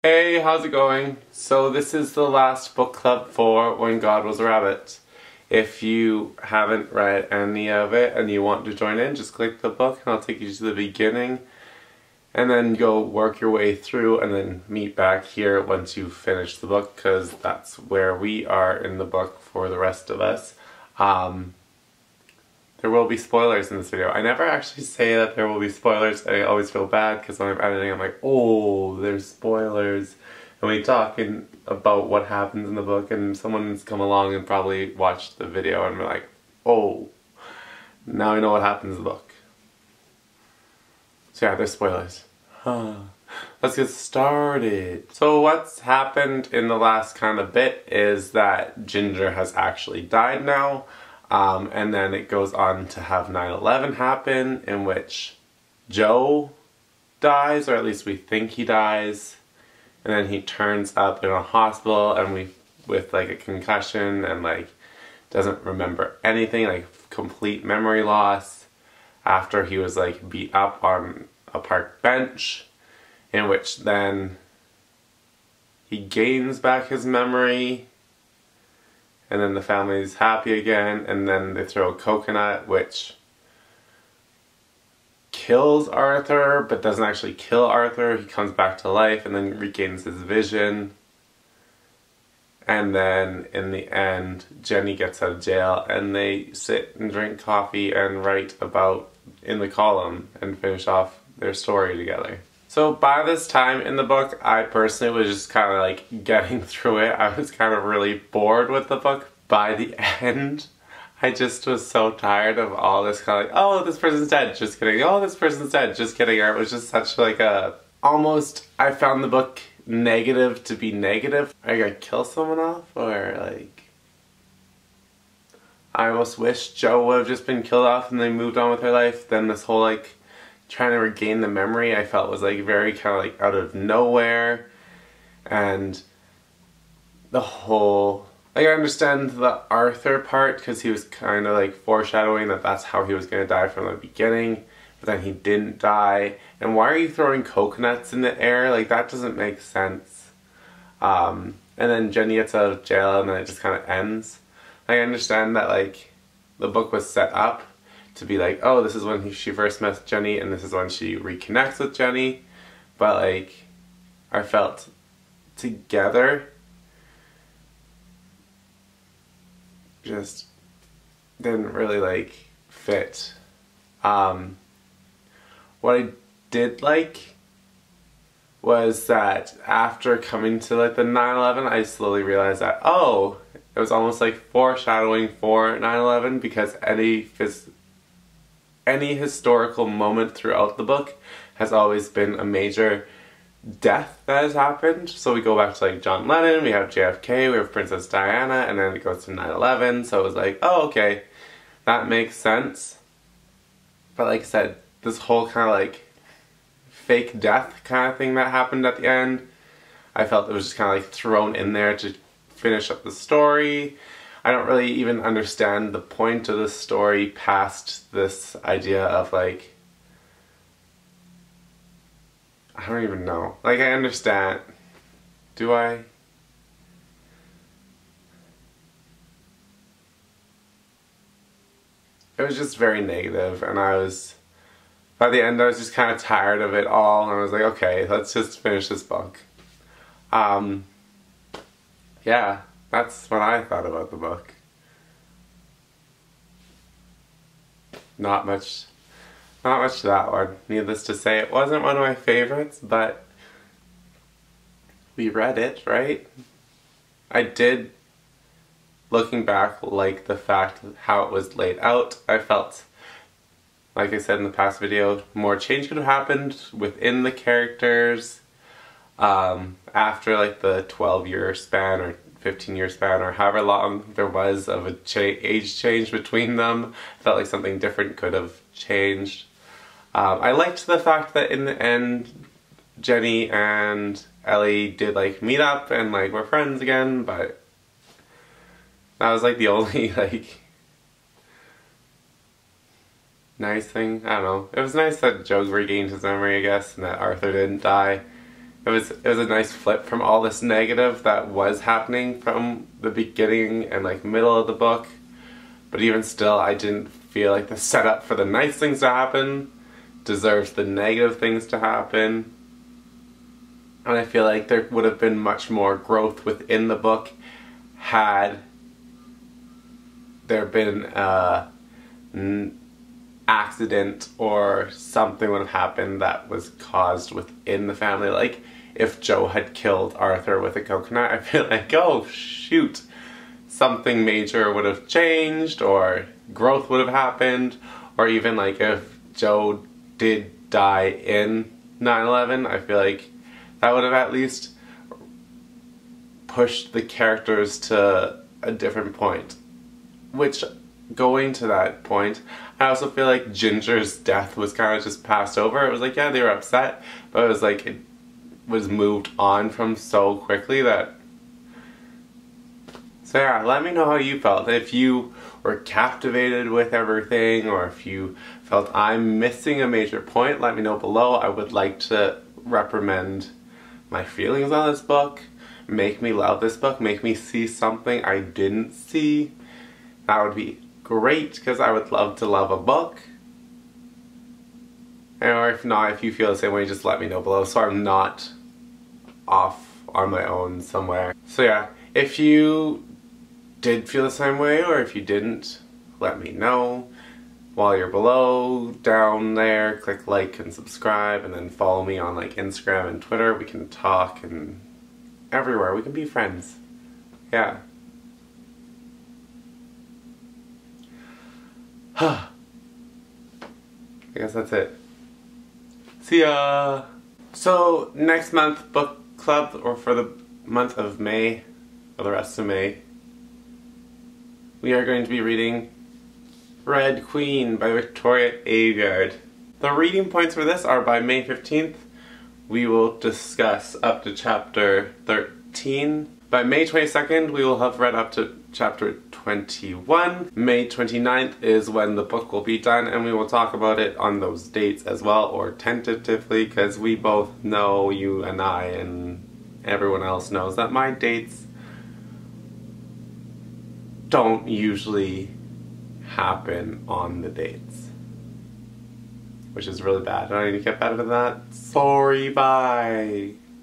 Hey, how's it going? So this is the last book club for When God Was a Rabbit. If you haven't read any of it and you want to join in, just click the book and I'll take you to the beginning and then go work your way through and then meet back here once you've finished the book, because that's where we are in the book for the rest of us. There will be spoilers in this video. I never actually say that there will be spoilers. I always feel bad because when I'm editing I'm like, oh, there's spoilers. And we talk about what happens in the book and someone's come along and probably watched the video and we're like, oh, now I know what happens in the book. So yeah, there's spoilers. Let's get started. So what's happened in the last kind of bit is that Ginger has actually died now. And then it goes on to have 9/11 happen, in which Joe dies, or at least we think he dies, and then he turns up in a hospital and with like a concussion and like doesn't remember anything, like complete memory loss, after he was like beat up on a park bench, in which then he gains back his memory. And then the family's happy again, and then they throw a coconut, which kills Arthur, but doesn't actually kill Arthur. He comes back to life and then regains his vision. And then in the end, Jenny gets out of jail, and they sit and drink coffee and write about in the column and finish off their story together. So by this time in the book, I personally was just kind of like getting through it. I was kind of really bored with the book. By the end, I just was so tired of all this kind of like, oh, this person's dead, just kidding. Oh, this person's dead, just kidding. It was just such like a, almost, I found the book negative to be negative. Are you gonna kill someone off? Or like, I almost wish Joe would have just been killed off and they moved on with their life. Then this whole like, trying to regain the memory, I felt was like very kind of like out of nowhere. And the whole, like, I understand the Arthur part because he was kind of like foreshadowing that that's how he was going to die from the beginning, but then he didn't die. And why are you throwing coconuts in the air? Like, that doesn't make sense. And then Jenny gets out of jail and then it just kind of ends. Like, I understand that like the book was set up to be like, oh, this is when she first met Jenny and this is when she reconnects with Jenny, but like, I felt together just didn't really like fit. What I did like was that after coming to like the 9/11, I slowly realized that, oh, it was almost like foreshadowing for 9/11, because any historical moment throughout the book has always been a major death that has happened. So we go back to like John Lennon, we have JFK, we have Princess Diana, and then it goes to 9/11. So it was like, oh, okay, that makes sense. But like I said, this whole kind of like fake death kind of thing that happened at the end, I felt it was just kind of like thrown in there to finish up the story. I don't really even understand the point of the story past this idea of like, I don't even know. Like, I understand. Do I? It was just very negative, and I was, by the end I was just kind of tired of it all, and I was like, okay, let's just finish this book. Yeah. That's what I thought about the book. Not much to that one. Needless to say, it wasn't one of my favorites, but we read it, right? I did, looking back, like the fact of how it was laid out. I felt, like I said in the past video, more change could have happened within the characters after like the 12-year span or 15-year span or however long there was of a age change between them. I felt like something different could have changed. I liked the fact that in the end Jenny and Ellie did like meet up and like were friends again, but that was like the only like nice thing. I don't know. It was nice that Joe regained his memory, I guess, and that Arthur didn't die. it was a nice flip from all this negative that was happening from the beginning and like middle of the book. But even still, I didn't feel like the setup for the nice things to happen deserves the negative things to happen. And I feel like there would have been much more growth within the book had there been an accident or something would have happened that was caused within the family. Like if Joe had killed Arthur with a coconut, I feel like, oh shoot, something major would have changed or growth would have happened. Or even like if Joe did die in 9/11, I feel like that would have at least pushed the characters to a different point. Which, going to that point, I also feel like Ginger's death was kind of just passed over. It was like, yeah, they were upset, but it was like it was moved on from so quickly that... So yeah, let me know how you felt. If you were captivated with everything, or if you felt I'm missing a major point, let me know below. I would like to recommend my feelings on this book. Make me love this book. Make me see something I didn't see. That would be great, because I would love to love a book. Or if not, if you feel the same way, just let me know below so I'm not off on my own somewhere. So yeah, if you did feel the same way, or if you didn't, let me know. While you're below, down there, click like and subscribe, and then follow me on like Instagram and Twitter. We can talk and everywhere. We can be friends. Yeah. I guess that's it. See ya! So, next month, book club, or for the month of May, or the rest of May, we are going to be reading Red Queen by Victoria Aveyard. The reading points for this are by May 15th. We will discuss up to chapter 13. By May 22nd, we will have read up to chapter 21. May 29th is when the book will be done, and we will talk about it on those dates as well, or tentatively, because we both know, you and I and everyone else knows, that my dates don't usually happen on the dates, which is really bad. I need to get better than that. Sorry, bye.